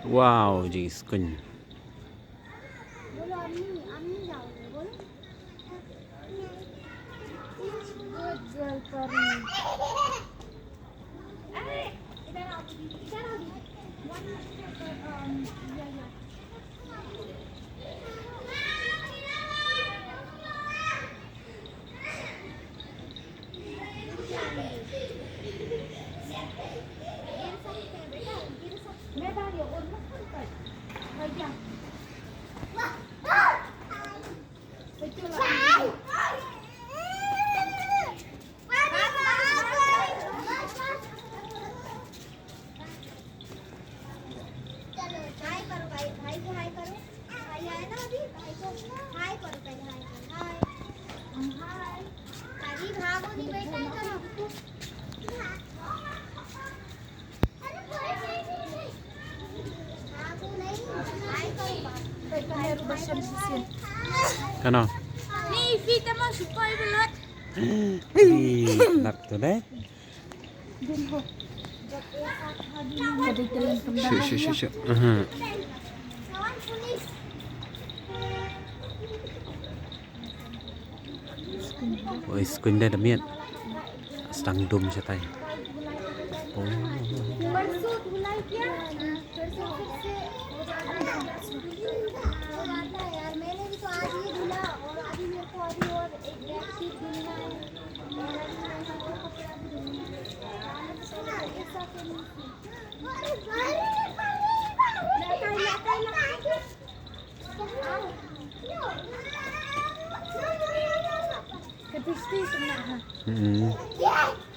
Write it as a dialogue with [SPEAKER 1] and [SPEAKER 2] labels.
[SPEAKER 1] Wow, जिसकुन Ano?
[SPEAKER 2] Ni-ifita mo, supay bulat.
[SPEAKER 1] Nak to deh. Shoo. Oh, iskun dah demian. Sedang dum siya tayo. Oh.
[SPEAKER 2] Katis-tis na ha.
[SPEAKER 1] Mm.